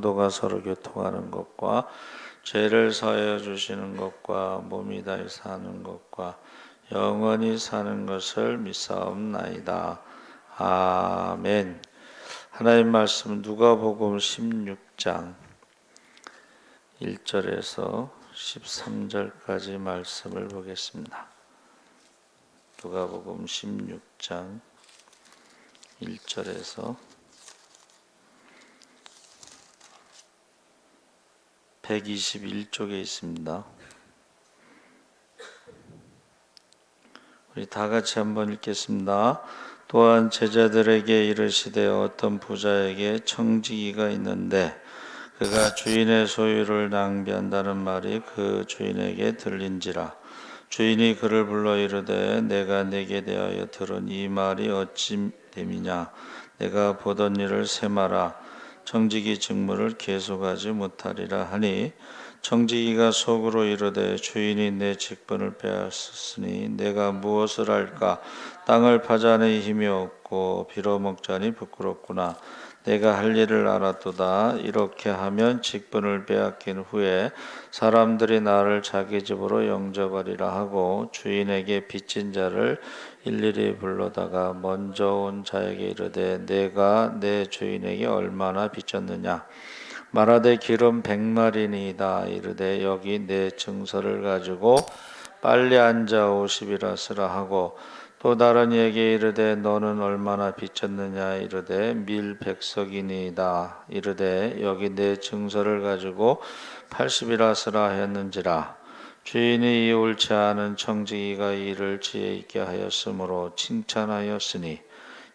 성도가 서로 교통하는 것과 죄를 사하여 주시는 것과 몸이 다해 사는 것과 영원히 사는 것을 믿사옵나이다. 아멘. 하나님 말씀 누가복음 16장 1절에서 13절까지 말씀을 보겠습니다. 누가복음 16장 1절에서 121쪽에 있습니다. 우리 다 같이 한번 읽겠습니다. 또한 제자들에게 이르시되 어떤 부자에게 청지기가 있는데 그가 주인의 소유를 낭비한다는 말이 그 주인에게 들린지라. 주인이 그를 불러 이르되 내가 네게 대하여 들은 이 말이 어찌 됨이냐. 내가 보던 일을 세마라. 청지기 직무를 계속하지 못하리라 하니 청지기가 속으로 이르되 주인이 내 직분을 빼앗았으니 내가 무엇을 할까. 땅을 파자니 힘이 없고 빌어먹자니 부끄럽구나. 내가 할 일을 알았도다. 이렇게 하면 직분을 빼앗긴 후에 사람들이 나를 자기 집으로 영접하리라 하고 주인에게 빚진 자를 일일이 불러다가 먼저 온 자에게 이르되 내가 내 주인에게 얼마나 빚졌느냐. 말하되 기름 100마리니이다. 이르되 여기 내 증서를 가지고 빨리 앉아 50이라 쓰라 하고 또 다른 이에게 이르되 너는 얼마나 빚졌느냐. 이르되 밀 100석이니이다. 이르되 여기 내 증서를 가지고 80이라 쓰라 했는지라. 주인이 이 옳지 않은 청지기가 이를 지혜 있게 하였으므로 칭찬하였으니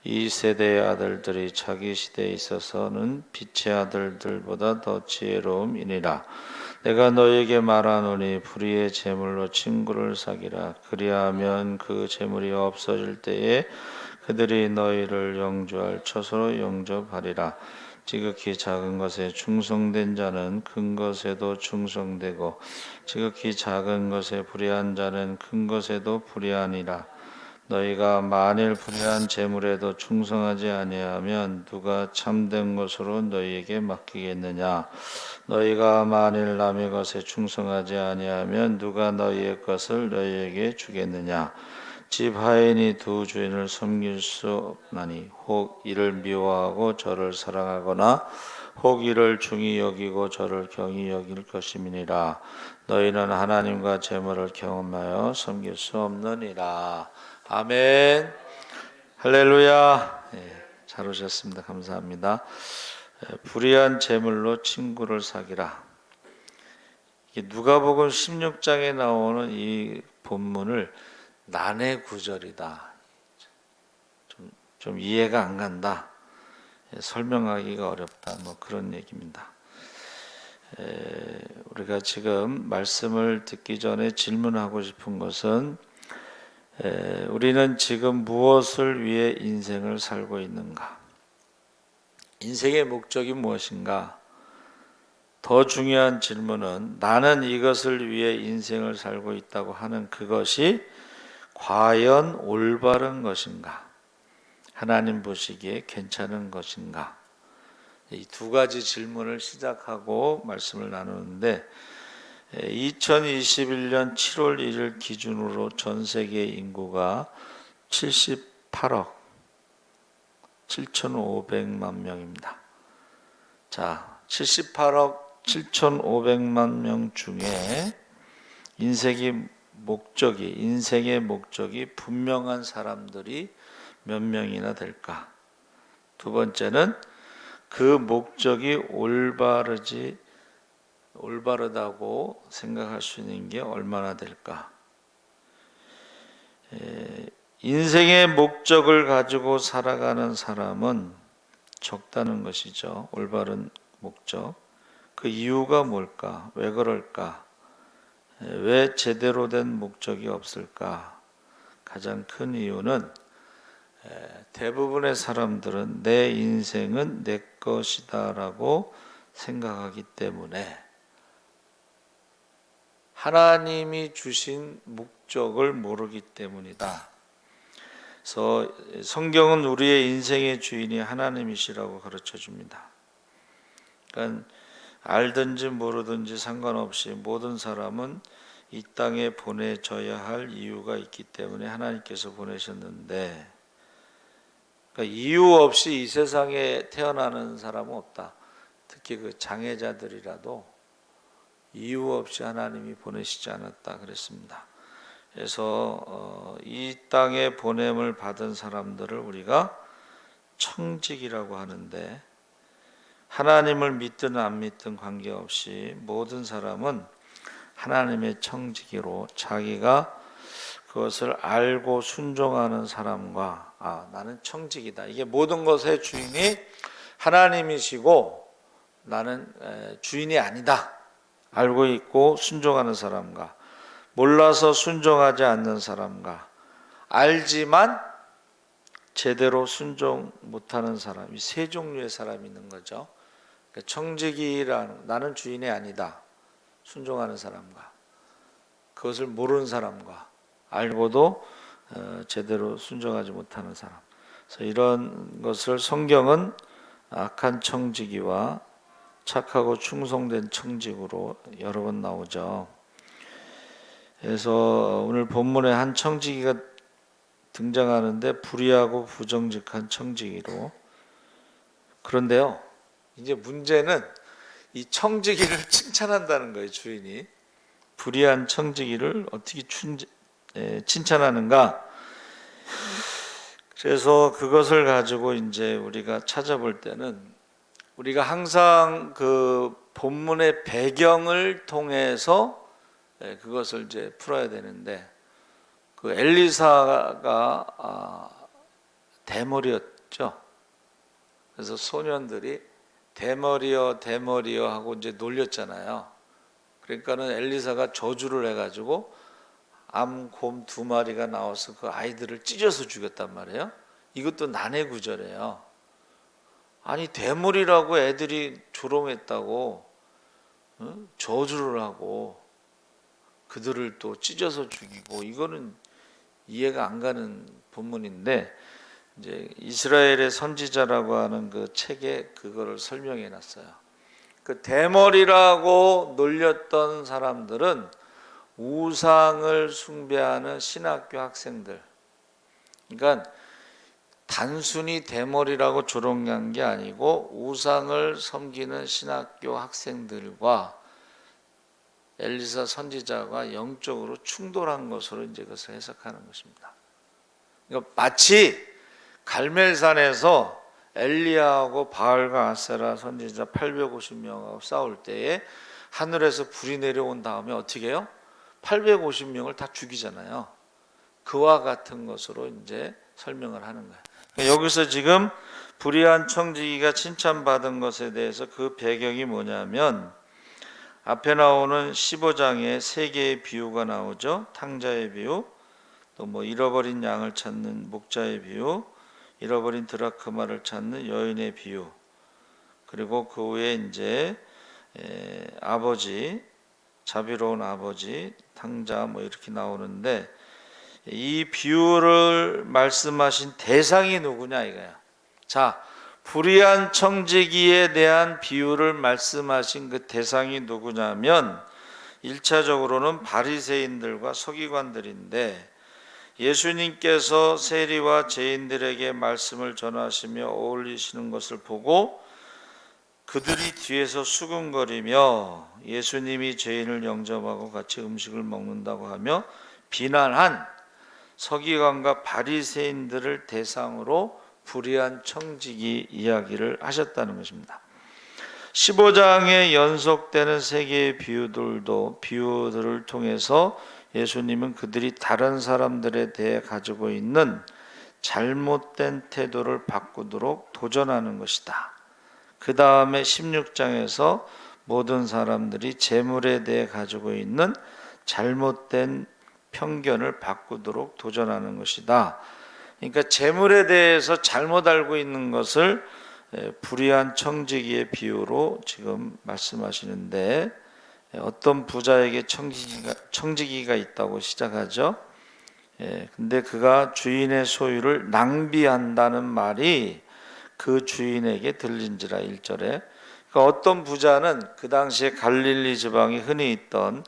이 세대의 아들들이 자기 시대에 있어서는 빛의 아들들보다 더 지혜로움이니라. 내가 너에게 말하노니 불의의 재물로 친구를 사귀라. 그리하면 그 재물이 없어질 때에 그들이 너희를 영주할 처소로 영접하리라. 지극히 작은 것에 충성된 자는 큰 것에도 충성되고 지극히 작은 것에 불의한 자는 큰 것에도 불의하니라. 너희가 만일 불의한 재물에도 충성하지 아니하면 누가 참된 것으로 너희에게 맡기겠느냐. 너희가 만일 남의 것에 충성하지 아니하면 누가 너희의 것을 너희에게 주겠느냐. 집 하인이 두 주인을 섬길 수 없나니 혹 이를 미워하고 저를 사랑하거나 혹 이를 중히 여기고 저를 경히 여길 것임이니라. 너희는 하나님과 재물을 경험하여 섬길 수 없느니라. 아멘. 할렐루야. 잘 오셨습니다. 감사합니다. 불의한 재물로 친구를 사귀라. 누가복음 16장에 나오는 이 본문을 난해 구절이다. 좀 이해가 안 간다. 설명하기가 어렵다. 뭐 그런 얘기입니다. 우리가 지금 말씀을 듣기 전에 질문하고 싶은 것은 우리는 지금 무엇을 위해 인생을 살고 있는가? 인생의 목적이 무엇인가? 더 중요한 질문은 나는 이것을 위해 인생을 살고 있다고 하는 그것이 과연 올바른 것인가? 하나님 보시기에 괜찮은 것인가? 이 두 가지 질문을 시작하고 말씀을 나누는데 2021년 7월 1일 기준으로 전 세계 인구가 78억 7,500만 명입니다. 자, 78억 7,500만 명 중에 인생의 목적이 분명한 사람들이 몇 명이나 될까? 두 번째는 그 목적이 올바르다고 생각할 수 있는 게 얼마나 될까? 인생의 목적을 가지고 살아가는 사람은 적다는 것이죠. 올바른 목적. 그 이유가 뭘까? 왜 그럴까? 왜 제대로 된 목적이 없을까? 가장 큰 이유는 대부분의 사람들은 내 인생은 내 것이다라고 생각하기 때문에 하나님이 주신 목적을 모르기 때문이다. 그래서 성경은 우리의 인생의 주인이 하나님이시라고 가르쳐 줍니다. 그러니까 알든지 모르든지 상관없이 모든 사람은 이 땅에 보내져야 할 이유가 있기 때문에 하나님께서 보내셨는데, 그러니까 이유 없이 이 세상에 태어나는 사람은 없다. 특히 그 장애자들이라도 이유 없이 하나님이 보내시지 않았다 그랬습니다. 그래서 이 땅에 보냄을 받은 사람들을 우리가 청직이라고 하는데, 하나님을 믿든 안 믿든 관계없이 모든 사람은 하나님의 청지기로 자기가 그것을 알고 순종하는 사람과 나는 청지기다. 이게 모든 것의 주인이 하나님이시고 나는 주인이 아니다. 알고 있고 순종하는 사람과 몰라서 순종하지 않는 사람과 알지만 제대로 순종 못하는 사람, 이 세 종류의 사람이 있는 거죠. 청지기라는 나는 주인이 아니다. 순종하는 사람과 그것을 모르는 사람과 알고도 제대로 순종하지 못하는 사람. 그래서 이런 것을 성경은 악한 청지기와 착하고 충성된 청직으로 여러 번 나오죠. 그래서 오늘 본문에 한 청지기가 등장하는데 불의하고 부정직한 청지기로. 그런데요, 이제 문제는 이 청지기를 칭찬한다는 거예요. 주인이 불의한 청지기를 어떻게 칭찬하는가? 그래서 그것을 가지고 이제 우리가 찾아볼 때는 우리가 항상 그 본문의 배경을 통해서 그것을 이제 풀어야 되는데, 그 엘리사가 대머리였죠. 그래서 소년들이 대머리여 대머리여 하고 이제 놀렸잖아요. 그러니까는 엘리사가 저주를 해가지고 암, 곰 2마리가 나와서 그 아이들을 찢어서 죽였단 말이에요. 이것도 난해 구절이에요. 아니 대머리라고 애들이 조롱했다고 저주를 하고 그들을 또 찢어서 죽이고, 이거는 이해가 안 가는 본문인데, 이제 이스라엘의 선지자라고 하는 그 책에 그거를 설명해 놨어요. 그 대머리라고 놀렸던 사람들은 우상을 숭배하는 신학교 학생들. 그러니까 단순히 대머리라고 조롱한 게 아니고 우상을 섬기는 신학교 학생들과 엘리사 선지자가 영적으로 충돌한 것으로 이제 그것을 해석하는 것입니다. 그러니까 마치 갈멜산에서 엘리야하고 바알과 아세라 선지자 850명하고 싸울 때에 하늘에서 불이 내려온 다음에 어떻게 해요? 850명을 다 죽이잖아요. 그와 같은 것으로 이제 설명을 하는 거예요. 그러니까 여기서 지금 불의한 청지기가 칭찬받은 것에 대해서 그 배경이 뭐냐면, 앞에 나오는 15장에 3개의 비유가 나오죠. 탕자의 비유, 또 뭐 잃어버린 양을 찾는 목자의 비유, 잃어버린 드라크마를 찾는 여인의 비유, 그리고 그 후에 이제 아버지, 자비로운 아버지, 탕자 뭐 이렇게 나오는데, 이 비유를 말씀하신 대상이 누구냐 이거야. 자, 불의한 청지기에 대한 비유를 말씀하신 그 대상이 누구냐면 1차적으로는 바리새인들과 서기관들인데, 예수님께서 세리와 죄인들에게 말씀을 전하시며 어울리시는 것을 보고 그들이 뒤에서 수군거리며 예수님이 죄인을 영접하고 같이 음식을 먹는다고 하며 비난한 서기관과 바리새인들을 대상으로 불의한 청지기 이야기를 하셨다는 것입니다. 15장에 연속되는 3개의 비유들을 통해서 예수님은 그들이 다른 사람들에 대해 가지고 있는 잘못된 태도를 바꾸도록 도전하는 것이다. 그 다음에 16장에서 모든 사람들이 재물에 대해 가지고 있는 잘못된 편견을 바꾸도록 도전하는 것이다. 그러니까 재물에 대해서 잘못 알고 있는 것을 불의한 청지기의 비유로 지금 말씀하시는데, 어떤 부자에게 청지기가 있다고 시작하죠. 근데 그가 주인의 소유를 낭비한다는 말이 그 주인에게 들린지라 1절에. 그러니까 어떤 부자는 그 당시에 갈릴리 지방에 흔히 있던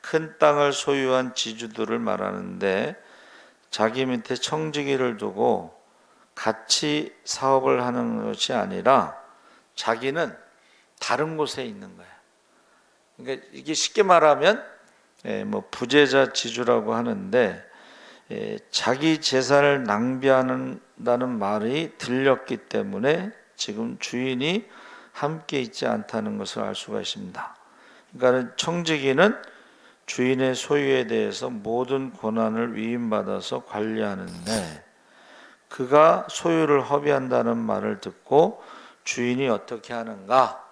큰 땅을 소유한 지주들을 말하는데 자기 밑에 청지기를 두고 같이 사업을 하는 것이 아니라 자기는 다른 곳에 있는 거예요. 그러니까 이게 쉽게 말하면 뭐 부재자 지주라고 하는데 자기 재산을 낭비한다는 말이 들렸기 때문에 지금 주인이 함께 있지 않다는 것을 알 수가 있습니다. 그러니까 청지기는 주인의 소유에 대해서 모든 권한을 위임받아서 관리하는데 그가 소유를 허비한다는 말을 듣고 주인이 어떻게 하는가?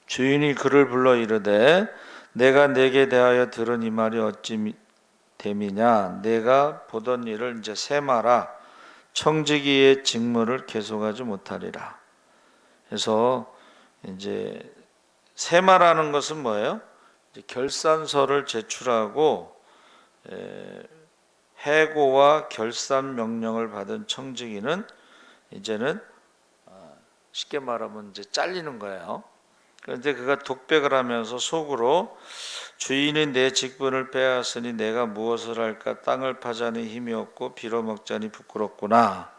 주인이 그를 불러 이르되 내가 내게 대하여 들은 이 말이 어찌 됨이냐? 내가 보던 일을 이제 세마라. 청지기의 직무를 계속하지 못하리라. 그래서 이제 세마라는 것은 뭐예요? 이제 결산서를 제출하고 해고와 결산 명령을 받은 청지기는 이제는 쉽게 말하면 이제 잘리는 거예요. 그런데 그가 독백을 하면서 속으로 주인이 내 직분을 빼앗으니 내가 무엇을 할까? 땅을 파자니 힘이 없고 빌어먹자니 부끄럽구나.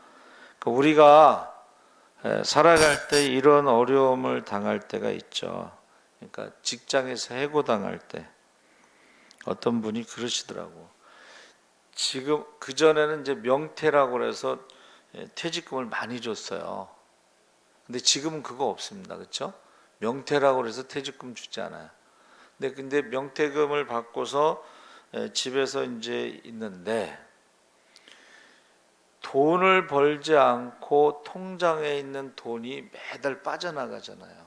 우리가 살아갈 때 이런 어려움을 당할 때가 있죠. 그러니까 직장에서 해고당할 때 어떤 분이 그러시더라고. 지금 그전에는 이제 명퇴라고 그래서 퇴직금을 많이 줬어요. 근데 지금은 그거 없습니다. 그렇죠? 명퇴라고 그래서 퇴직금 주지 않아요. 근데 명퇴금을 받고서 집에서 이제 있는데 돈을 벌지 않고 통장에 있는 돈이 매달 빠져나가잖아요.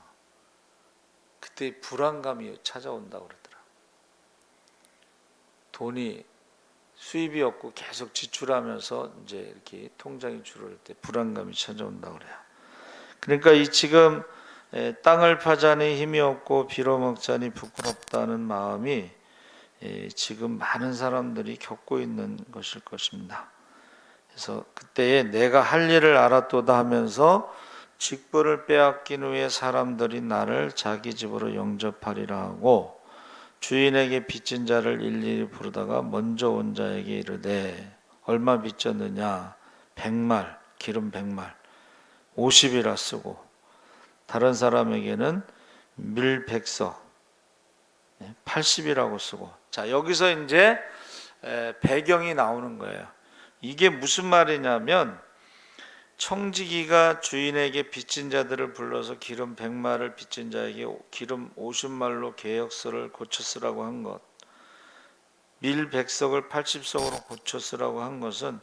그때 불안감이 찾아온다고 그러더라고요. 돈이 수입이 없고 계속 지출하면서 이제 이렇게 통장이 줄어들 때 불안감이 찾아온다고 그래요. 그러니까 이 지금 땅을 파자니 힘이 없고 빌어먹자니 부끄럽다는 마음이 지금 많은 사람들이 겪고 있는 것일 것입니다. 그래서 그때에 내가 할 일을 알았도다 하면서 직분을 빼앗긴 후에 사람들이 나를 자기 집으로 영접하리라 하고 주인에게 빚진 자를 일일이 부르다가 먼저 온 자에게 이르되 얼마 빚졌느냐? 100말, 기름 100말, 50이라 쓰고 다른 사람에게는 밀백석 80이라고 쓰고. 자, 여기서 이제 배경이 나오는 거예요. 이게 무슨 말이냐면 청지기가 주인에게 빚진 자들을 불러서 기름 100말을 빚진 자에게 기름 50말로 계약서를 고쳐 쓰라고 한 것, 밀백석을 80석으로 고쳐 쓰라고 한 것은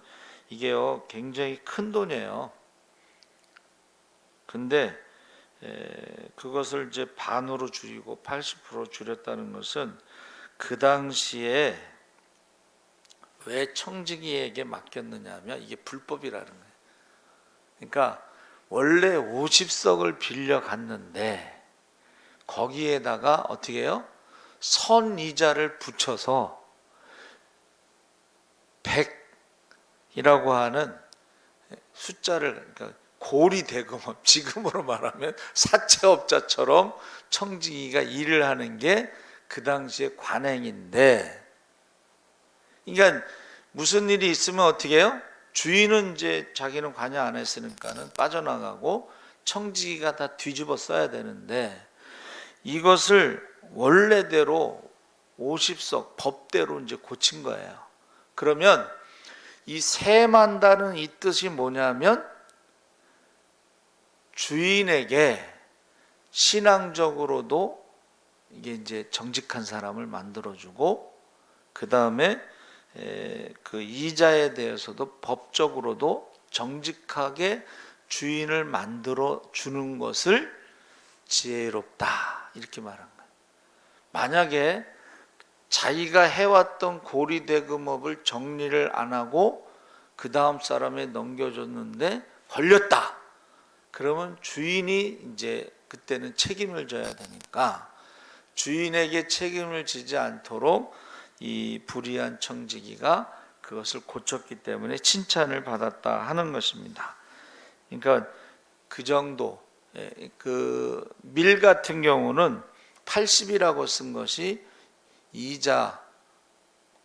이게요 굉장히 큰 돈이에요. 근데 그것을 이제 반으로 줄이고 80% 줄였다는 것은 그 당시에 왜 청지기에게 맡겼느냐 하면 이게 불법이라는 거예요. 그러니까 원래 50석을 빌려 갔는데 거기에다가 어떻게 해요? 선이자를 붙여서 100이라고 하는 숫자를, 그러니까 고리대금업, 지금으로 말하면 사채업자처럼 청지기가 일을 하는 게 그 당시의 관행인데, 그러니까 무슨 일이 있으면 어떻게 해요? 주인은 이제 자기는 관여 안 했으니까는 빠져나가고 청지기가 다 뒤집어 써야 되는데 이것을 원래대로 50석 법대로 이제 고친 거예요. 그러면 이 세만다는 이 뜻이 뭐냐면 주인에게 신앙적으로도 이게 이제 정직한 사람을 만들어주고 그 다음에 그 이자에 대해서도 법적으로도 정직하게 주인을 만들어 주는 것을 지혜롭다 이렇게 말한 거예요. 만약에 자기가 해왔던 고리대금업을 정리를 안 하고 그 다음 사람에 넘겨줬는데 걸렸다. 그러면 주인이 이제 그때는 책임을 져야 되니까 주인에게 책임을 지지 않도록 이 불의한 청지기가 그것을 고쳤기 때문에 칭찬을 받았다 하는 것입니다. 그러니까 그 정도 그 밀 같은 경우는 80이라고 쓴 것이 이자,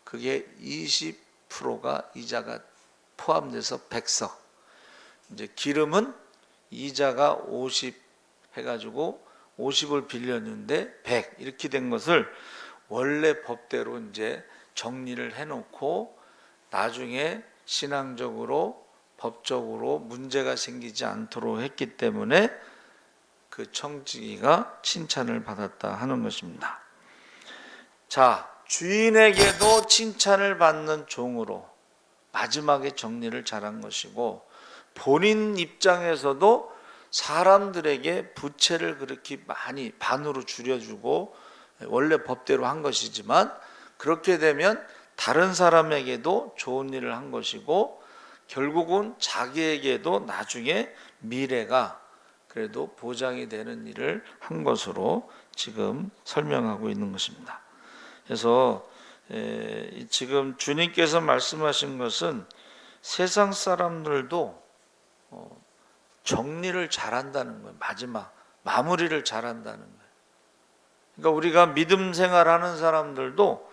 그게 20%가 이자가 포함돼서 100석. 이제 기름은 이자가 50 해가지고 50을 빌렸는데 100 이렇게 된 것을 원래 법대로 이제 정리를 해놓고 나중에 신앙적으로 법적으로 문제가 생기지 않도록 했기 때문에 그 청지기가 칭찬을 받았다 하는 것입니다. 자, 주인에게도 칭찬을 받는 종으로 마지막에 정리를 잘한 것이고, 본인 입장에서도 사람들에게 부채를 그렇게 많이 반으로 줄여주고 원래 법대로 한 것이지만, 그렇게 되면 다른 사람에게도 좋은 일을 한 것이고 결국은 자기에게도 나중에 미래가 그래도 보장이 되는 일을 한 것으로 지금 설명하고 있는 것입니다. 그래서 지금 주님께서 말씀하신 것은 세상 사람들도 정리를 잘한다는 거예요. 마지막 마무리를 잘한다는 거예요. 그러니까 우리가 믿음 생활하는 사람들도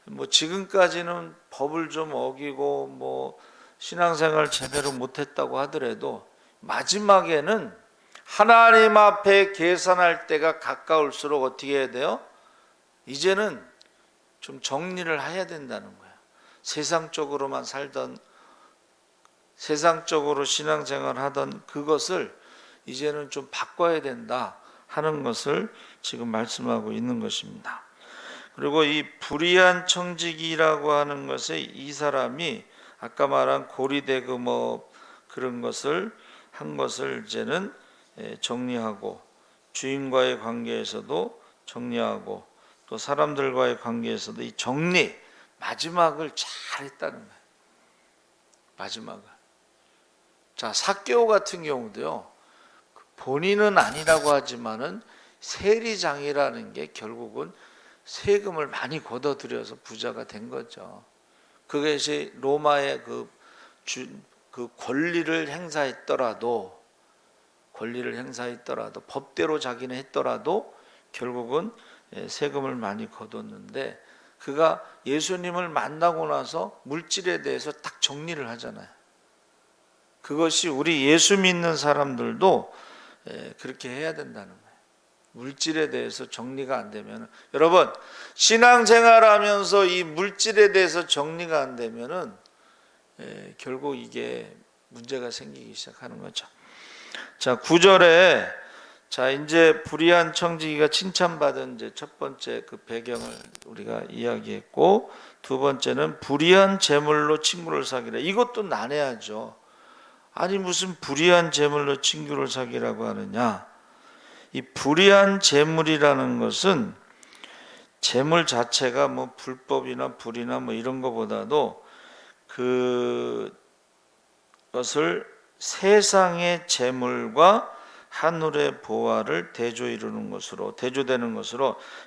뭐 지금까지는 법을 좀 어기고 뭐 신앙생활 제대로 못했다고 하더라도 마지막에는 하나님 앞에 계산할 때가 가까울수록 어떻게 해야 돼요? 이제는 좀 정리를 해야 된다는 거예요. 세상적으로만 살던, 세상적으로 신앙생활 하던 그것을 이제는 좀 바꿔야 된다 하는 것을 지금 말씀하고 있는 것입니다. 그리고 이 불의한 청지기라고 하는 것에 이 사람이 아까 말한 고리대금업 그런 것을 한 것을 이제는 정리하고, 주인과의 관계에서도 정리하고 또 사람들과의 관계에서도 이 정리 마지막을 잘 했다는 거예요. 마지막을. 자, 삭개오 같은 경우도요, 본인은 아니라고 하지만은 세리장이라는 게 결국은 세금을 많이 걷어들여서 부자가 된 거죠. 그것이 로마의 그 권리를 행사했더라도 법대로 자기는 했더라도 결국은 세금을 많이 거뒀는데, 그가 예수님을 만나고 나서 물질에 대해서 딱 정리를 하잖아요. 그것이 우리 예수 믿는 사람들도 그렇게 해야 된다는 거예요. 물질에 대해서 정리가 안 되면, 여러분 신앙생활하면서 이 물질에 대해서 정리가 안 되면은 결국 이게 문제가 생기기 시작하는 거죠. 자, 9절에 자 이제 불의한 청지기가 칭찬받은 이제 첫 번째 그 배경을 우리가 이야기했고, 두 번째는 불의한 재물로 친구를 사귀라. 이것도 난해하죠. 아니 무슨 불의한 재물로 친구를 사귀라고 하느냐. 이 불의한 재물이라는 것은 재물 자체가 뭐 불법이나 불이나 뭐 이런 것보다도 그것을 세상의 재물과 하늘의 보화를 대조되는 것으로,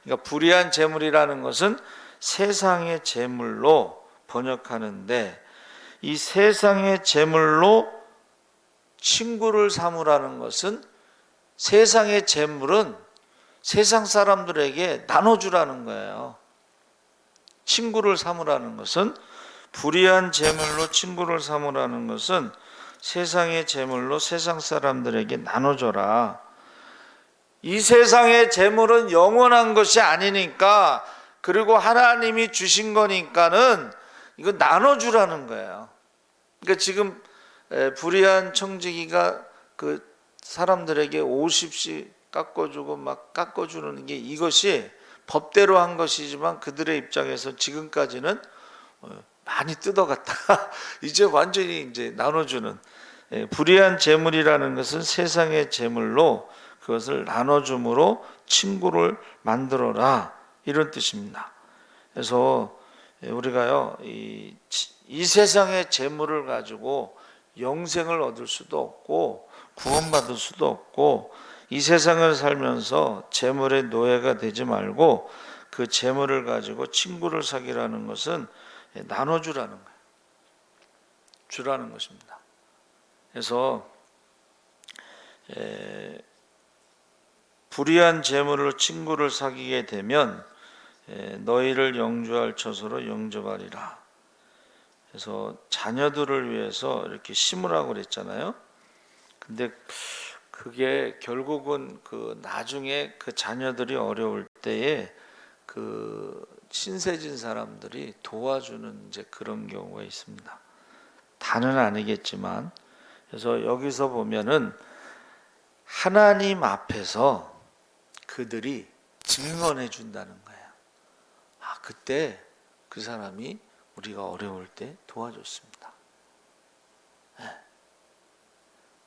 그러니까 불의한 재물이라는 것은 세상의 재물로 번역하는데, 이 세상의 재물로 친구를 삼으라는 것은 세상의 재물은 세상 사람들에게 나눠주라는 거예요. 친구를 삼으라는 것은, 불의한 재물로 친구를 삼으라는 것은 세상의 재물로 세상 사람들에게 나눠줘라. 이 세상의 재물은 영원한 것이 아니니까, 그리고 하나님이 주신 거니까는 이거 나눠주라는 거예요. 그러니까 지금 불의한 청지기가 그 사람들에게 50씩 깎아주고 막 깎아주는 게, 이것이 법대로 한 것이지만 그들의 입장에서 지금까지는 많이 뜯어갔다가 이제 완전히 이제 나눠주는, 불의한 재물이라는 것은 세상의 재물로 그것을 나눠줌으로 친구를 만들어라, 이런 뜻입니다. 그래서 우리가요 이 세상의 재물을 가지고 영생을 얻을 수도 없고 구원받을 수도 없고, 이 세상을 살면서 재물의 노예가 되지 말고 그 재물을 가지고 친구를 사귀라는 것은 나눠주라는 거예요. 주라는 것입니다. 그래서 불의한 재물로 친구를 사귀게 되면 너희를 영주할 처소로 영접하리라. 그래서 자녀들을 위해서 이렇게 심으라고 그랬잖아요. 근데 그게 결국은 그 나중에 그 자녀들이 어려울 때에 그 신세진 사람들이 도와주는 이제 그런 경우가 있습니다. 다는 아니겠지만. 그래서 여기서 보면은 하나님 앞에서 그들이 증언해 준다는 거예요. 아, 그때 그 사람이 우리가 어려울 때 도와줬습니다.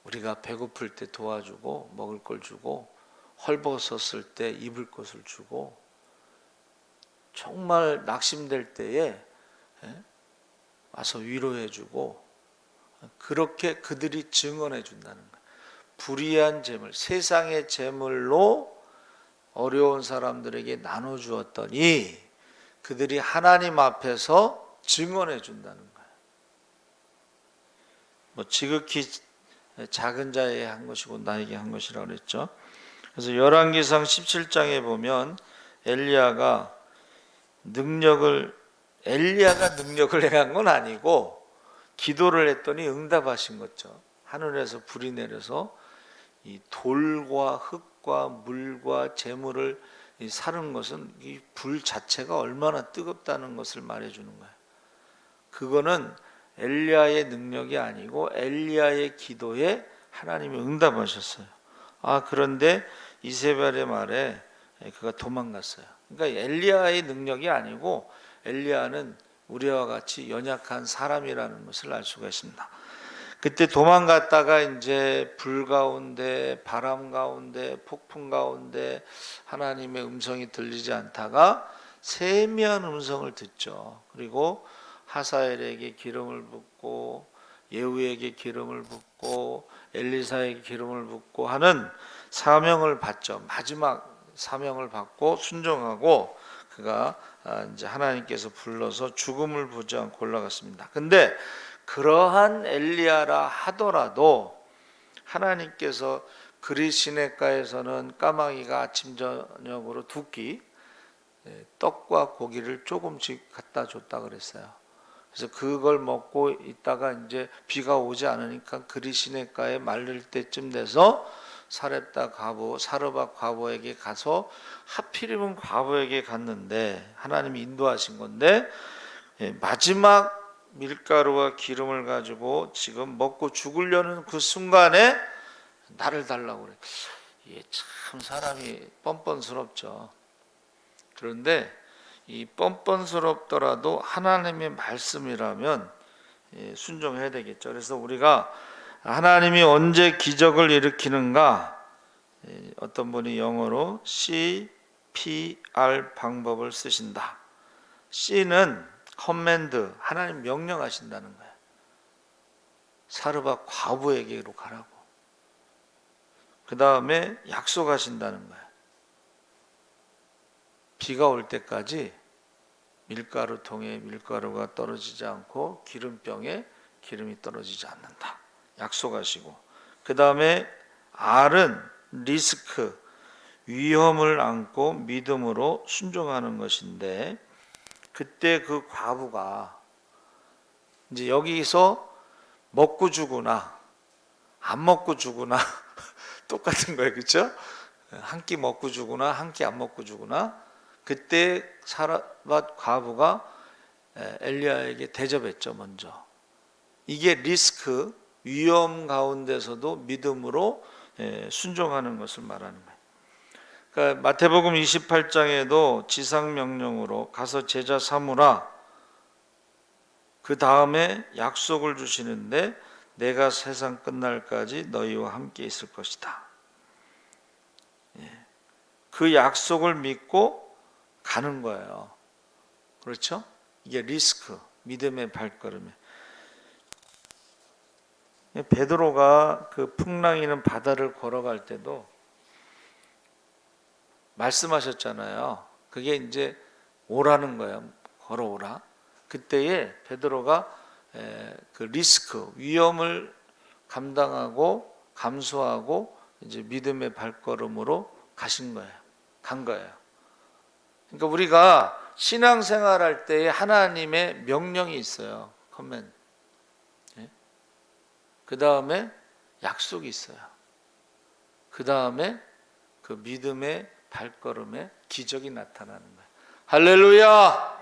우리가 배고플 때 도와주고 먹을 걸 주고 헐벗었을 때 입을 것을 주고 정말 낙심될 때에 와서 위로해 주고 그렇게 그들이 증언해 준다는 거예요. 불의한 재물, 세상의 재물로 어려운 사람들에게 나눠 주었더니 그들이 하나님 앞에서 증언해 준다는 거예요. 뭐 지극히 작은 자에게 한 것이고 나에게 한 것이라고 그랬죠. 그래서 열왕기상 17장에 보면 엘리야가 능력을 행한 건 아니고 기도를 했더니 응답하신 거죠. 하늘에서 불이 내려서 이 돌과 흙과 물과 재물을 사는 것은 이 불 자체가 얼마나 뜨겁다는 것을 말해주는 거예요. 그거는 엘리야의 능력이 아니고 엘리야의 기도에 하나님이 응답하셨어요. 아, 그런데 이세벨의 말에 그가 도망갔어요. 그러니까 엘리야의 능력이 아니고 엘리야는 우리와 같이 연약한 사람이라는 것을 알 수가 있습니다. 그때 도망갔다가 이제 불 가운데, 바람 가운데, 폭풍 가운데 하나님의 음성이 들리지 않다가 세미한 음성을 듣죠. 그리고 하사엘에게 기름을 붓고 예후에게 기름을 붓고 엘리사에게 기름을 붓고 하는 사명을 받죠. 마지막 사명을 받고 순종하고 그가 이제 하나님께서 불러서 죽음을 보지 않고 올라갔습니다. 근데 그러한 엘리야라 하더라도 하나님께서 그리시네가에서는 까마귀가 아침 저녁으로 두 끼 떡과 고기를 조금씩 갖다 줬다 그랬어요. 그래서 그걸 먹고 있다가 이제 비가 오지 않으니까 그리시네가에 말릴 때쯤 돼서 사렙다 과부, 사르밧 과부에게 가서 하필이면 과부에게 갔는데 하나님이 인도하신 건데 마지막 밀가루와 기름을 가지고 지금 먹고 죽으려는 그 순간에 나를 달라고 그래. 이게 참 사람이 뻔뻔스럽죠. 그런데 이 뻔뻔스럽더라도 하나님의 말씀이라면 순종해야 되겠죠. 그래서 우리가 하나님이 언제 기적을 일으키는가, 어떤 분이 영어로 CPR 방법을 쓰신다. C는 커맨드, 하나님 명령하신다는 거예요. 사르밧 과부에게로 가라고. 그 다음에 약속하신다는 거예요. 비가 올 때까지 밀가루통에 밀가루가 떨어지지 않고 기름병에 기름이 떨어지지 않는다. 약속하시고, 그 다음에 R은 리스크, 위험을 안고 믿음으로 순종하는 것인데, 그때 그 과부가 이제 여기서 먹고 죽으나 안 먹고 죽으나 똑같은 거예요, 그렇죠? 한 끼 먹고 죽으나 한 끼 안 먹고 죽으나 그때 사르밧 과부가 엘리야에게 대접했죠, 먼저. 이게 리스크, 위험 가운데서도 믿음으로 순종하는 것을 말하는 거예요. 그러니까 마태복음 28장에도 지상명령으로 가서 제자 삼으라, 그 다음에 약속을 주시는데 내가 세상 끝날까지 너희와 함께 있을 것이다. 그 약속을 믿고 가는 거예요. 그렇죠? 이게 리스크, 믿음의 발걸음이에요. 베드로가 그 풍랑이는 바다를 걸어갈 때도 말씀하셨잖아요. 그게 이제 오라는 거예요. 걸어오라. 그때에 베드로가 그 리스크, 위험을 감당하고 감수하고 이제 믿음의 발걸음으로 가신 거예요. 간 거예요. 그러니까 우리가 신앙생활할 때에 하나님의 명령이 있어요. 커맨. 그 다음에 약속이 있어요. 그 다음에 그 믿음의 발걸음에 기적이 나타나는 거예요. 할렐루야!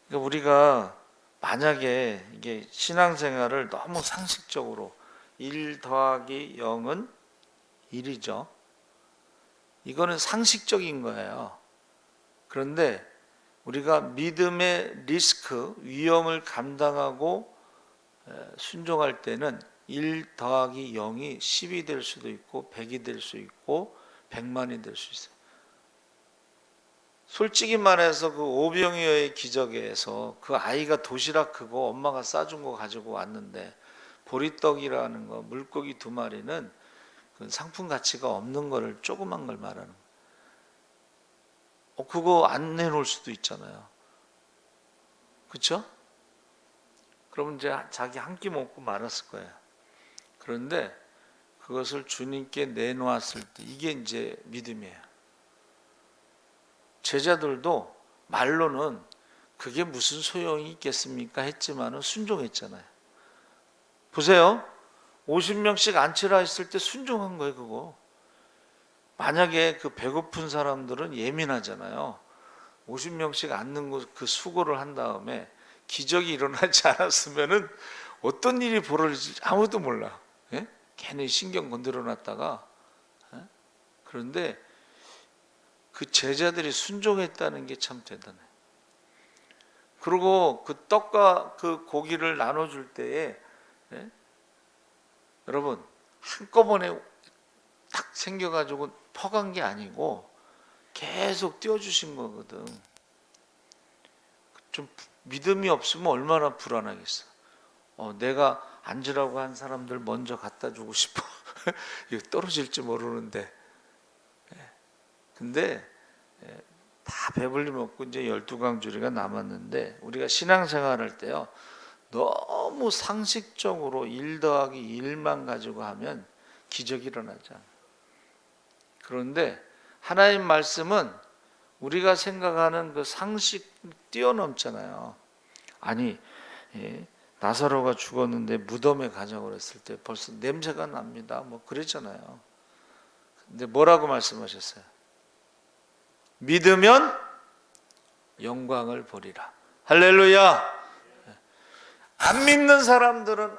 그러니까 우리가 만약에 이게 신앙생활을 너무 상식적으로 1 더하기 0은 1이죠. 이거는 상식적인 거예요. 그런데 우리가 믿음의 리스크, 위험을 감당하고 순종할 때는 1 더하기 0이 10이 될 수도 있고 100이 될 수 있고 100만이 될 수 있어요. 솔직히 말해서 그 오병이어의 기적에서 그 아이가 도시락 크고 엄마가 싸준 거 가지고 왔는데 보리떡이라는 거, 물고기 2마리는 그 상품 가치가 없는 거를 조그만 걸 말하는 거예요. 그거 안 내놓을 수도 있잖아요. 그렇죠? 그러면 이제 자기 한 끼 먹고 말았을 거예요. 그런데 그것을 주님께 내놓았을 때 이게 이제 믿음이에요. 제자들도 말로는 그게 무슨 소용이 있겠습니까 했지만은 순종했잖아요. 보세요. 50명씩 앉히라 했을 때 순종한 거예요, 그거. 만약에 그 배고픈 사람들은 예민하잖아요. 50명씩 앉는 그 수고를 한 다음에 기적이 일어나지 않았으면은 어떤 일이 벌어질지 아무도 몰라. 예? 괜히 신경 건드려 놨다가. 예? 그런데 그 제자들이 순종했다는 게 참 대단해. 그리고 그 떡과 그 고기를 나눠줄 때에 예? 여러분 한꺼번에 딱 생겨가지고 퍼간 게 아니고 계속 띄워주신 거거든. 좀 믿음이 없으면 얼마나 불안하겠어. 내가 앉으라고 한 사람들 먼저 갖다 주고 싶어. 이거 떨어질지 모르는데. 근데 다 배불리 먹고 이제 12강주리가 남았는데 우리가 신앙생활 할 때요. 너무 상식적으로 1 더하기 1만 가지고 하면 기적이 일어나지 않아요. 그런데 하나님 말씀은 우리가 생각하는 그 상식 뛰어넘잖아요. 아니 나사로가 죽었는데 무덤에 가자고 그랬을 때 벌써 냄새가 납니다. 뭐 그랬잖아요. 근데 뭐라고 말씀하셨어요? 믿으면 영광을 보리라. 할렐루야. 안 믿는 사람들은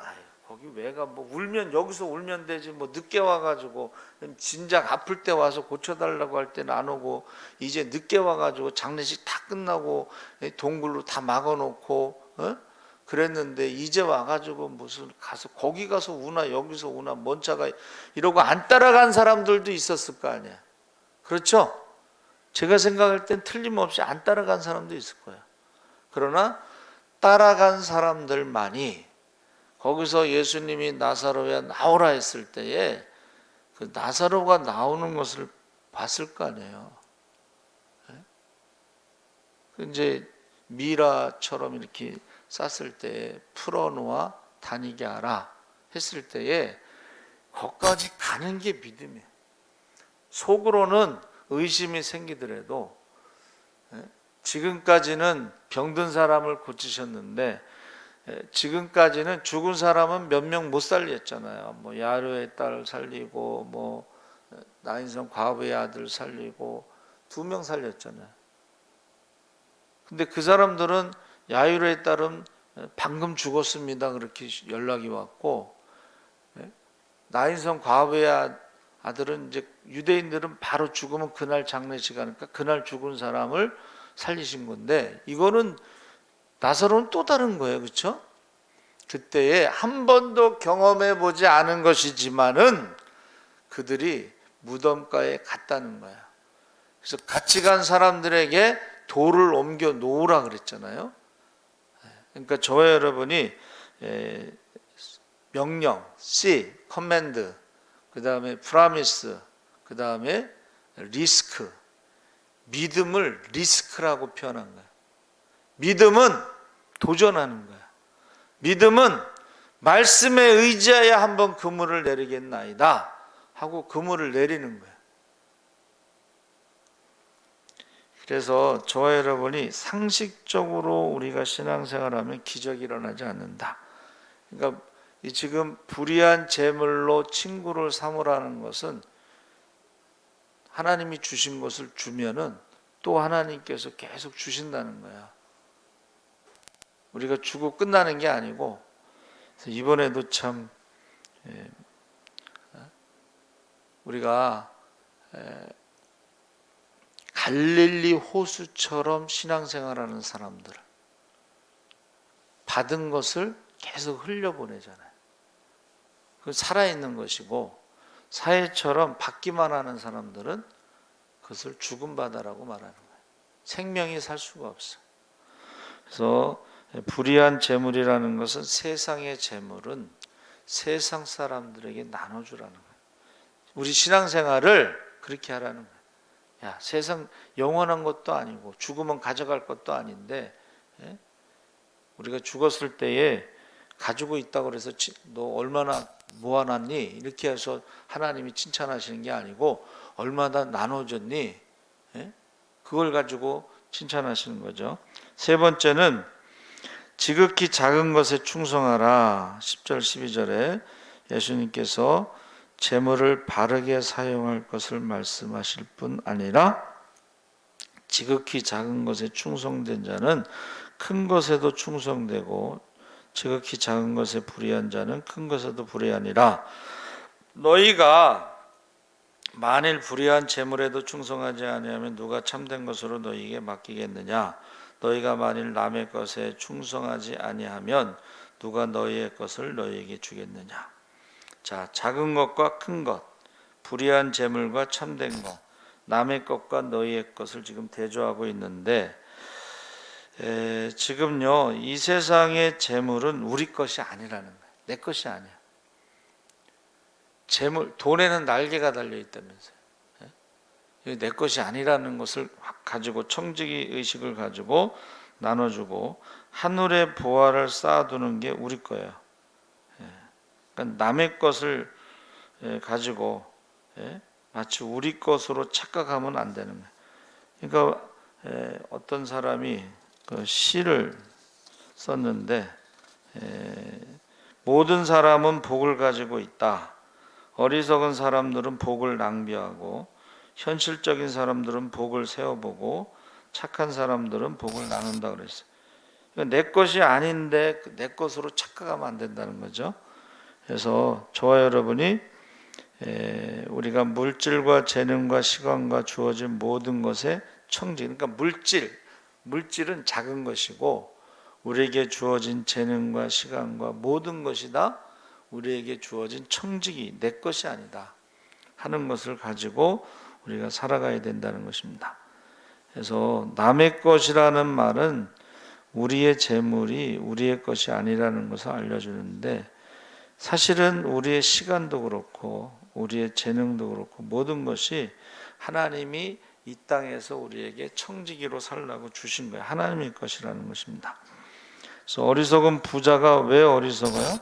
거기 왜가 뭐 울면 여기서 울면 되지 뭐 늦게 와가지고 진작 아플 때 와서 고쳐달라고 할 때는 안 오고 이제 늦게 와가지고 장례식 다 끝나고 동굴로 다 막아놓고 그랬는데 이제 와가지고 무슨 가서 거기 가서 우나 여기서 우나 먼 차가 이러고 안 따라간 사람들도 있었을 거 아니야. 그렇죠? 제가 생각할 땐 틀림없이 안 따라간 사람도 있을 거예요. 그러나 따라간 사람들만이 거기서 예수님이 나사로야 나오라 했을 때에 그 나사로가 나오는 것을 봤을 거 아니에요. 이제 미라처럼 이렇게 쌌을 때 풀어놓아 다니게 하라 했을 때에 거기까지 가는 게 믿음이에요. 속으로는 의심이 생기더라도 지금까지는 병든 사람을 고치셨는데 지금까지는 죽은 사람은 몇 명 못 살렸잖아요. 뭐 야르의 딸 살리고 뭐 나인성 과부의 아들 살리고 2명 살렸잖아요. 근데 그 사람들은 야이로의 딸은 방금 죽었습니다. 그렇게 연락이 왔고 나인성 과부의 아들은 이제 유대인들은 바로 죽으면 그날 장례식 하니까 그날 죽은 사람을 살리신 건데 이거는 나사로는 또 다른 거예요. 그렇죠? 그때에 한 번도 경험해 보지 않은 것이지만은 그들이 무덤가에 갔다는 거야. 그래서 같이 간 사람들에게 돌을 옮겨 놓으라 그랬잖아요. 그러니까 저와 여러분이 명령, C, 커맨드, 그 다음에 프라미스, 그 다음에 리스크, 믿음을 리스크라고 표현한 거야. 믿음은 도전하는 거야. 믿음은 말씀에 의지하여 한번 그물을 내리겠나이다 하고 그물을 내리는 거예요. 그래서 저와 여러분이 상식적으로 우리가 신앙생활하면 기적이 일어나지 않는다. 그러니까 지금 불의한 재물로 친구를 삼으라는 것은 하나님이 주신 것을 주면은 또 하나님께서 계속 주신다는 거야. 우리가 주고 끝나는 게 아니고, 이번에도 참 우리가 갈릴리 호수처럼 신앙생활하는 사람들 받은 것을 계속 흘려보내잖아요. 그 살아있는 것이고, 사회처럼 받기만 하는 사람들은 그것을 죽음바다라고 말하는 거예요. 생명이 살 수가 없어. 그래서 불의한 재물이라는 것은, 세상의 재물은 세상 사람들에게 나눠주라는 거예요. 우리 신앙생활을 그렇게 하라는 거예요. 야, 세상 영원한 것도 아니고 죽으면 가져갈 것도 아닌데, 우리가 죽었을 때에 가지고 있다고 그래서 너 얼마나 모아놨니? 이렇게 해서 하나님이 칭찬하시는 게 아니고, 얼마나 나눠줬니? 그걸 가지고 칭찬하시는 거죠. 세 번째는 지극히 작은 것에 충성하라. 10절 12절에 예수님께서 재물을 바르게 사용할 것을 말씀하실 뿐 아니라, 지극히 작은 것에 충성된 자는 큰 것에도 충성되고 지극히 작은 것에 불의한 자는 큰 것에도 불의하니라. 너희가 만일 불의한 재물에도 충성하지 아니하면 누가 참된 것으로 너희에게 맡기겠느냐? 너희가 만일 남의 것에 충성하지 아니하면 누가 너희의 것을 너희에게 주겠느냐? 자, 작은 것과 큰 것, 불의한 재물과 참된 것, 남의 것과 너희의 것을 지금 대조하고 있는데, 지금요, 이 세상의 재물은 우리 것이 아니라는 거예요. 내 것이 아니야. 재물, 돈에는 날개가 달려 있다면서요. 내 것이 아니라는 것을 가지고, 청지기 의식을 가지고 나눠주고 하늘의 보화를 쌓아두는 게 우리 거예요. 그러니까 남의 것을 가지고 마치 우리 것으로 착각하면 안 되는 거예요. 그러니까 어떤 사람이 그 시를 썼는데, 모든 사람은 복을 가지고 있다. 어리석은 사람들은 복을 낭비하고 현실적인 사람들은 복을 세워보고 착한 사람들은 복을 나눈다 그랬어요. 그러니까 내 것이 아닌데 내 것으로 착각하면 안 된다는 거죠. 그래서 저와 여러분이 우리가 물질과 재능과 시간과 주어진 모든 것에 청지, 그러니까 물질은 작은 것이고, 우리에게 주어진 재능과 시간과 모든 것이 다 우리에게 주어진 청지기, 내 것이 아니다 하는 것을 가지고 우리가 살아가야 된다는 것입니다. 그래서 남의 것이라는 말은 우리의 재물이 우리의 것이 아니라는 것을 알려주는데, 사실은 우리의 시간도 그렇고 우리의 재능도 그렇고 모든 것이 하나님이 이 땅에서 우리에게 청지기로 살라고 주신 거예요. 하나님의 것이라는 것입니다. 그래서 어리석은 부자가 왜 어리석어요?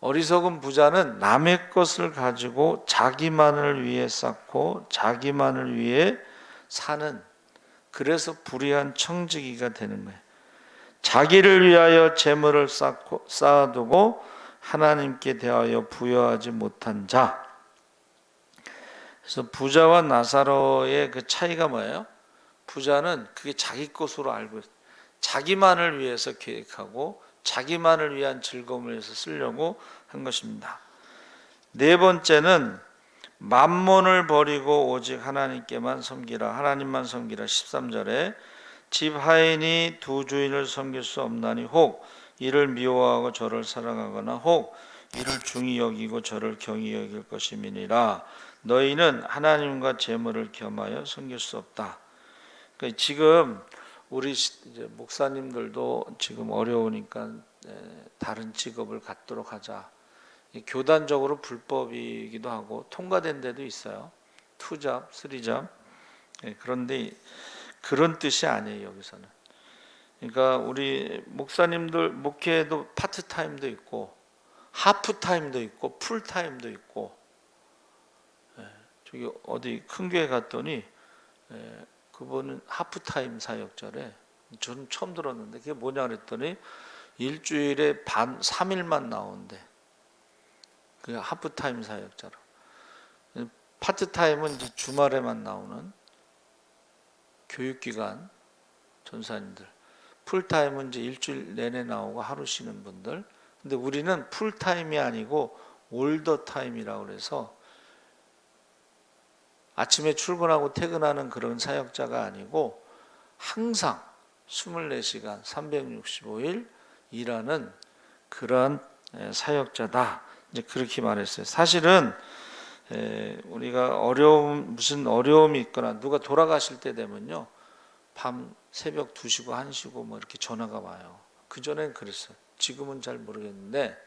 어리석은 부자는 남의 것을 가지고 자기만을 위해 쌓고 자기만을 위해 사는, 그래서 불의한 청지기가 되는 거예요. 자기를 위하여 재물을 쌓아두고 하나님께 대하여 부여하지 못한 자. 그래서 부자와 나사로의 그 차이가 뭐예요? 부자는 그게 자기 것으로 알고 있어요. 자기만을 위해서 계획하고 자기만을 위한 즐거움을 위해서 쓰려고 한 것입니다. 네 번째는 만몬을 버리고 오직 하나님께만 섬기라. 하나님만 섬기라. 13절에 집 하인이 두 주인을 섬길 수 없나니 혹 이를 미워하고 저를 사랑하거나 혹 이를 중히 여기고 저를 경히 여길 것임이니라. 너희는 하나님과 재물을 겸하여 섬길 수 없다. 그러니까 지금 우리 이제 목사님들도 지금 어려우니까 다른 직업을 갖도록 하자. 교단적으로 불법이기도 하고 통과된 데도 있어요. 2잡, 3잡. 그런데 그런 뜻이 아니에요. 여기서는 그러니까 우리 목사님들 목회에도 파트타임도 있고 하프타임도 있고 풀타임도 있고, 저기 어디 큰 교회 갔더니 그분은 하프타임 사역자래. 저는 처음 들었는데 그게 뭐냐 그랬더니 일주일에 3일만 나온대. 그게 하프타임 사역자로. 파트타임은 이제 주말에만 나오는 교육기관 전사님들. 풀타임은 이제 일주일 내내 나오고 하루 쉬는 분들. 근데 우리는 풀타임이 아니고 올더타임이라고 그래서 아침에 출근하고 퇴근하는 그런 사역자가 아니고 항상 24시간 365일 일하는 그런 사역자다. 이제 그렇게 말했어요. 사실은 우리가 무슨 어려움이 있거나 누가 돌아가실 때 되면요, 밤 새벽 2시고 1시고 뭐 이렇게 전화가 와요. 그전엔 그랬어요. 지금은 잘 모르겠는데,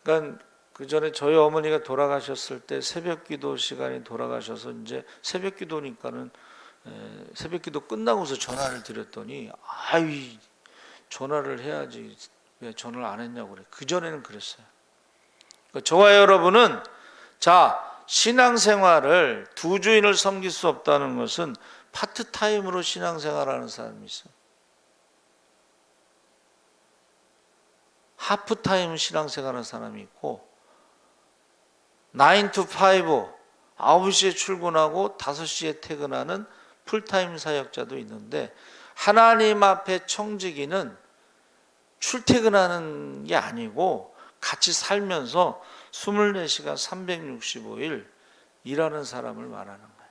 그러니까 그전에 저희 어머니가 돌아가셨을 때 새벽 기도 시간이 돌아가셔서 이제 새벽 기도니까는 새벽 기도 끝나고서 전화를 드렸더니 아이, 전화를 해야지 왜 전화를 안 했냐고 그래. 그전에는 그랬어요. 그러니까 저와 여러분은 신앙생활을 두 주인을 섬길 수 없다는 것은 파트타임으로 신앙생활하는 사람이 있어요. 하프타임 신앙생활하는 사람이 있고 9 to 5, 9시에 출근하고 5시에 퇴근하는 풀타임 사역자도 있는데, 하나님 앞에 청지기는 출퇴근하는 게 아니고 같이 살면서 24시간 365일 일하는 사람을 말하는 거예요.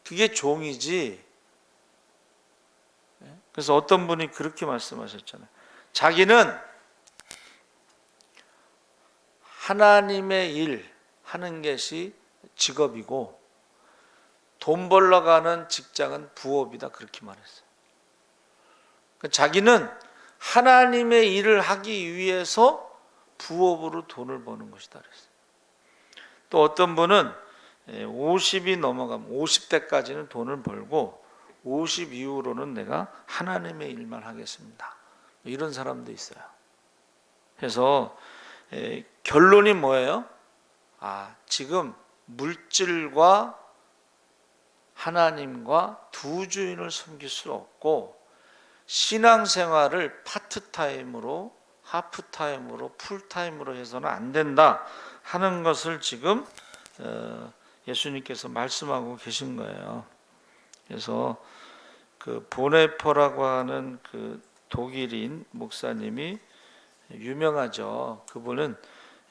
그게 종이지. 그래서 어떤 분이 그렇게 말씀하셨잖아요. 자기는 하나님의 일 하는 것이 직업이고 돈 벌러 가는 직장은 부업이다, 그렇게 말했어요. 자기는 하나님의 일을 하기 위해서 부업으로 돈을 버는 것이다 그랬어요. 또 어떤 분은 50이 넘어가면 50대까지는 돈을 벌고 50 이후로는 내가 하나님의 일만 하겠습니다, 이런 사람도 있어요. 그래서 결론이 뭐예요? 지금 물질과 하나님과 두 주인을 섬길 수 없고 신앙생활을 파트타임으로, 하프타임으로, 풀타임으로 해서는 안 된다 하는 것을 지금 예수님께서 말씀하고 계신 거예요. 그래서 그 보네퍼라고 하는 그 독일인 목사님이 유명하죠. 그분은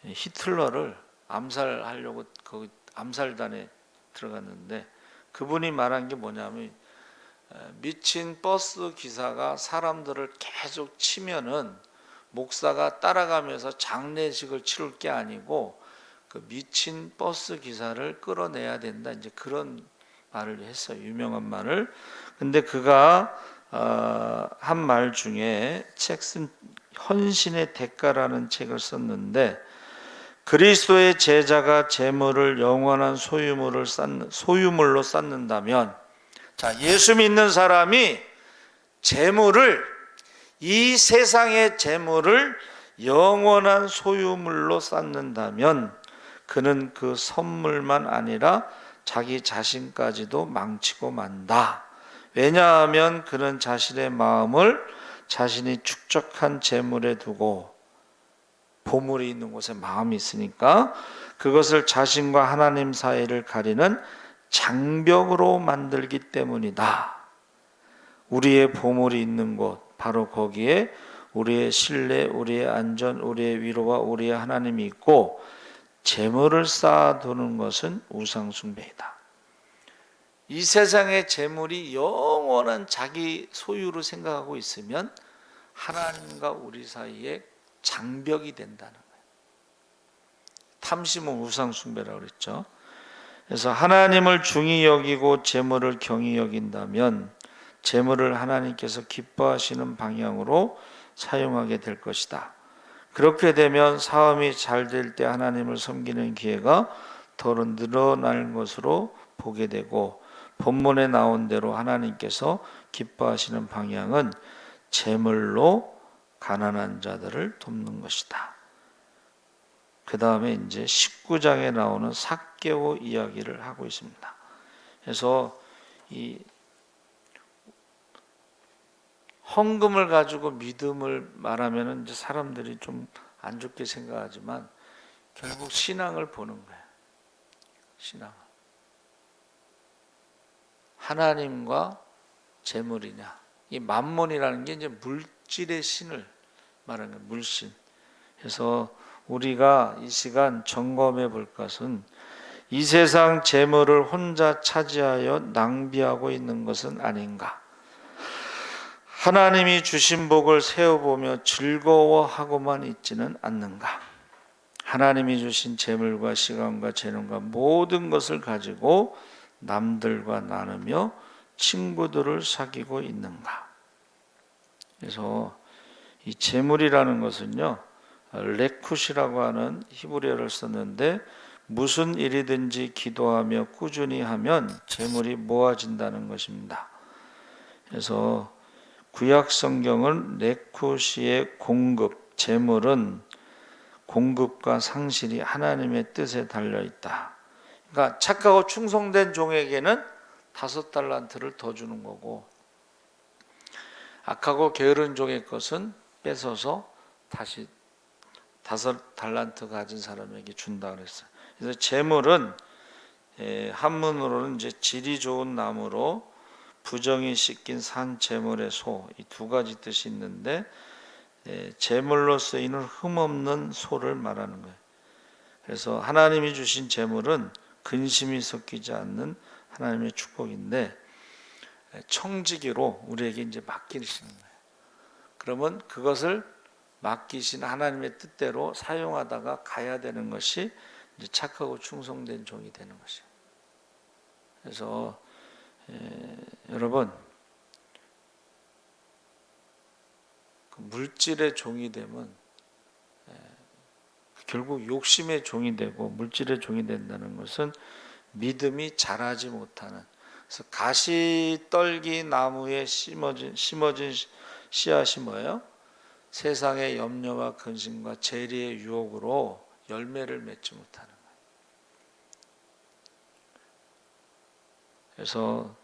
히틀러를 암살하려고 그 암살단에 들어갔는데, 그분이 말한 게 뭐냐면 미친 버스 기사가 사람들을 계속 치면은 목사가 따라가면서 장례식을 치를 게 아니고 그 미친 버스 기사를 끌어내야 된다, 이제 그런 말을 했어요. 유명한 말을. 근데 그가 한 말 중에 헌신의 대가라는 책을 썼는데, 그리스도의 제자가 재물을 영원한 소유물로 쌓는다면, 예수 믿는 사람이 이 세상의 재물을 영원한 소유물로 쌓는다면 그는 그 선물만 아니라 자기 자신까지도 망치고 만다. 왜냐하면 그는 자신의 마음을 자신이 축적한 재물에 두고, 보물이 있는 곳에 마음이 있으니까 그것을 자신과 하나님 사이를 가리는 장벽으로 만들기 때문이다. 우리의 보물이 있는 곳, 바로 거기에 우리의 신뢰, 우리의 안전, 우리의 위로와 우리의 하나님이 있고, 재물을 쌓아두는 것은 우상숭배이다. 이 세상의 재물이 영원한 자기 소유로 생각하고 있으면 하나님과 우리 사이에 장벽이 된다는 거예요. 탐심은 우상숭배라고 그랬죠. 그래서 하나님을 중히 여기고 재물을 경히 여긴다면 재물을 하나님께서 기뻐하시는 방향으로 사용하게 될 것이다. 그렇게 되면 사업이 잘 될 때 하나님을 섬기는 기회가 더 늘어날 것으로 보게 되고, 본문에 나온 대로 하나님께서 기뻐하시는 방향은 재물로 가난한 자들을 돕는 것이다. 그 다음에 이제 19장에 나오는 삭개오 이야기를 하고 있습니다. 그래서 이 헌금을 가지고 믿음을 말하면 이제 사람들이 좀 안 좋게 생각하지만 결국 신앙을 보는 거예요. 신앙. 하나님과 재물이냐. 이 만몬이라는 게 이제 물질의 신을 말하는 거예요. 물신. 그래서 우리가 이 시간 점검해 볼 것은 이 세상 재물을 혼자 차지하여 낭비하고 있는 것은 아닌가. 하나님이 주신 복을 세어보며 즐거워하고만 있지는 않는가. 하나님이 주신 재물과 시간과 재능과 모든 것을 가지고 남들과 나누며 친구들을 사귀고 있는가. 그래서 이 재물이라는 것은요, 레쿠시라고 하는 히브리어를 썼는데 무슨 일이든지 기도하며 꾸준히 하면 재물이 모아진다는 것입니다. 그래서 구약 성경은 레쿠시의 공급, 재물은 공급과 상실이 하나님의 뜻에 달려 있다. 그러니까 착하고 충성된 종에게는 5달란트를 더 주는 거고, 악하고 게으른 종의 것은 뺏어서 다시 5달란트 가진 사람에게 준다 그랬어요. 그래서 재물은 한문으로는 이제 질이 좋은 나무로 부정이 씻긴 산 재물의 소, 이 두 가지 뜻이 있는데 재물로 쓰이는 흠없는 소를 말하는 거예요. 그래서 하나님이 주신 재물은 근심이 섞이지 않는 하나님의 축복인데 청지기로 우리에게 이제 맡기시는 거예요. 그러면 그것을 맡기신 하나님의 뜻대로 사용하다가 가야 되는 것이 이제 착하고 충성된 종이 되는 것이에요. 그래서 여러분, 그 물질의 종이 되면 결국 욕심의 종이 되고 물질의 종이 된다는 것은 믿음이 자라지 못하는, 그래서 가시떨기 나무에 심어진 씨앗이 뭐예요? 세상의 염려와 근심과 재리의 유혹으로 열매를 맺지 못하는 거예요. 그래서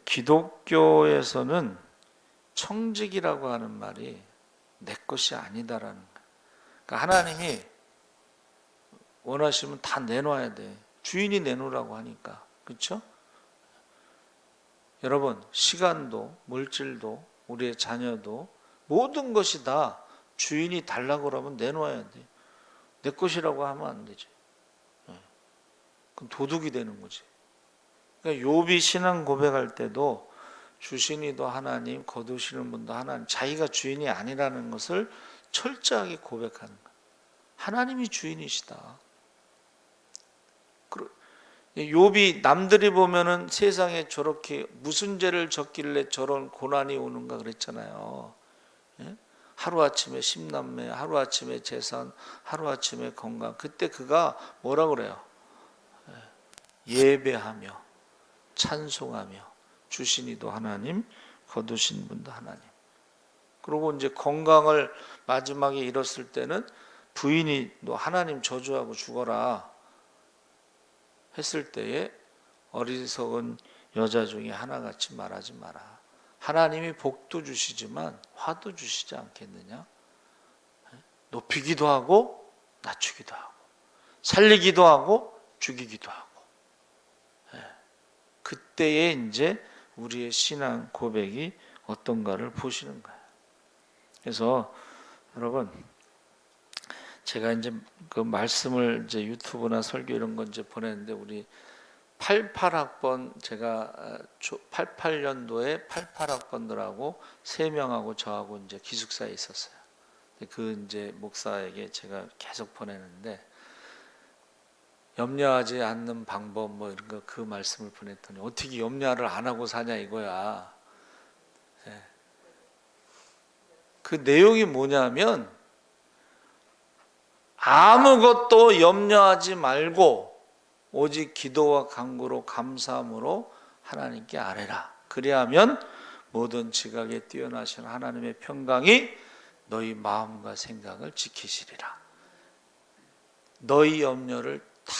기독교에서는 청직이라고 하는 말이 내 것이 아니다라는 거예요. 그러니까 하나님이 원하시면 다 내놔야 돼. 주인이 내놓으라고 하니까. 그렇죠? 여러분, 시간도 물질도 우리의 자녀도 모든 것이 다 주인이 달라고 하면 내놔야 돼. 내 것이라고 하면 안 되지. 그건 도둑이 되는 거지. 그러니까 욥이 신앙 고백할 때도 주신 이도 하나님, 거두시는 분도 하나님, 자기가 주인이 아니라는 것을 철저하게 고백하는 거예요. 하나님이 주인이시다. 욥이 남들이 보면은 세상에 저렇게 무슨 죄를 졌길래 저런 고난이 오는가 그랬잖아요. 하루아침에 십남매, 하루아침에 재산, 하루아침에 건강. 그때 그가 뭐라 그래요? 예배하며 찬송하며 주신 이도 하나님, 거두신 분도 하나님. 그리고 이제 건강을 마지막에 잃었을 때는 부인이 너 하나님 저주하고 죽어라 했을 때에 어리석은 여자 중에 하나같이 말하지 마라. 하나님이 복도 주시지만 화도 주시지 않겠느냐? 높이기도 하고 낮추기도 하고 살리기도 하고 죽이기도 하고. 그때에 이제 우리의 신앙 고백이 어떤가를 보시는 거예요. 그래서 여러분, 제가 이제 그 말씀을 이제 유튜브나 설교 이런 거 이제 보냈는데 우리 88학번, 제가 88년도에 88학번들하고 3명하고 저하고 이제 기숙사에 있었어요. 그 이제 목사에게 제가 계속 보내는데 염려하지 않는 방법 뭐 이런 거 그 말씀을 보냈더니 어떻게 염려를 안 하고 사냐 이거야. 그 내용이 뭐냐면 아무것도 염려하지 말고 오직 기도와 간구로 감사함으로 하나님께 아뢰라. 그리하면 모든 지각에 뛰어나신 하나님의 평강이 너희 마음과 생각을 지키시리라. 너희 염려를 다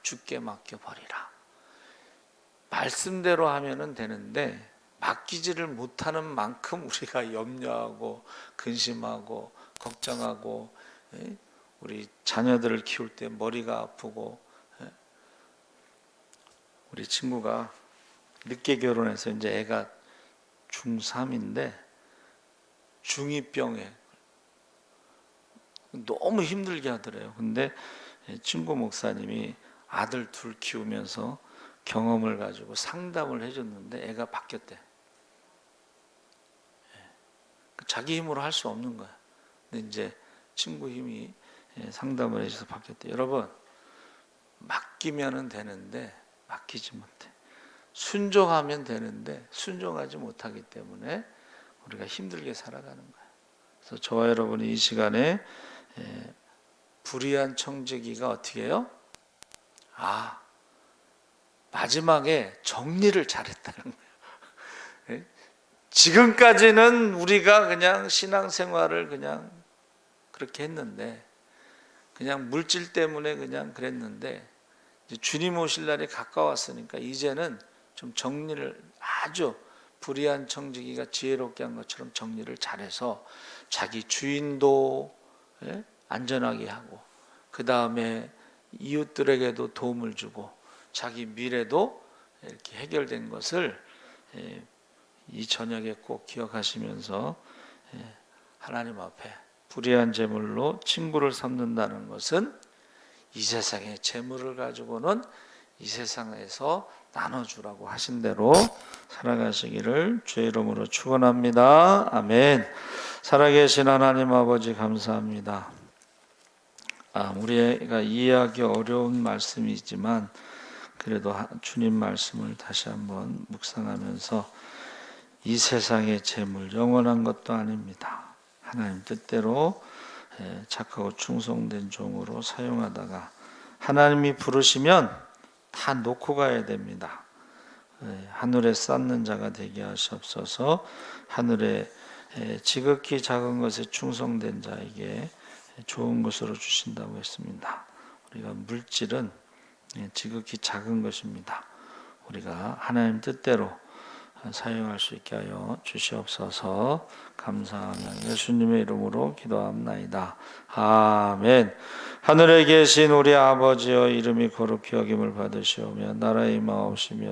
주께 맡겨버리라. 말씀대로 하면은 되는데 맡기지를 못하는 만큼 우리가 염려하고 근심하고 걱정하고, 우리 자녀들을 키울 때 머리가 아프고. 우리 친구가 늦게 결혼해서 이제 애가 중3인데 중2병에 너무 힘들게 하더래요. 근데 친구 목사님이 아들 둘 키우면서 경험을 가지고 상담을 해줬는데 애가 바뀌었대. 자기 힘으로 할 수 없는 거야. 근데 이제 친구 힘이 상담을 해줘서 바뀌었대. 여러분, 맡기면은 되는데 맡기지 못해. 순종하면 되는데 순종하지 못하기 때문에 우리가 힘들게 살아가는 거야. 그래서 저와 여러분이 이 시간에 불의한 청지기가 어떻게 해요? 마지막에 정리를 잘했다는 거예요. 지금까지는 우리가 그냥 신앙생활을 그냥 그렇게 했는데, 그냥 물질 때문에 그냥 그랬는데, 이제 주님 오실 날이 가까웠으니까 이제는 좀 정리를, 아주 불의한 청지기가 지혜롭게 한 것처럼 정리를 잘해서 자기 주인도 안전하게 하고, 그 다음에 이웃들에게도 도움을 주고, 자기 미래도 이렇게 해결된 것을 이 저녁에 꼭 기억하시면서, 하나님 앞에 불의한 재물로 친구를 삼는다는 것은 이 세상의 재물을 가지고는 이 세상에서 나눠주라고 하신 대로 살아가시기를 주의 이름으로 축원합니다. 아멘. 살아계신 하나님 아버지 감사합니다. 우리가 이해하기 어려운 말씀이지만 그래도 주님 말씀을 다시 한번 묵상하면서 이 세상의 재물 영원한 것도 아닙니다. 하나님 뜻대로 착하고 충성된 종으로 사용하다가 하나님이 부르시면 다 놓고 가야 됩니다. 하늘에 쌓는 자가 되게 하시옵소서. 하늘에 지극히 작은 것에 충성된 자에게 좋은 것으로 주신다고 했습니다. 우리가 물질은 지극히 작은 것입니다. 우리가 하나님 뜻대로 사용할 수 있게 하여 주시옵소서. 감사하며 예수님의 이름으로 기도합나이다. 아멘. 하늘에 계신 우리 아버지여, 이름이 거룩히 여김을 받으시오며 나라의 임하옵시며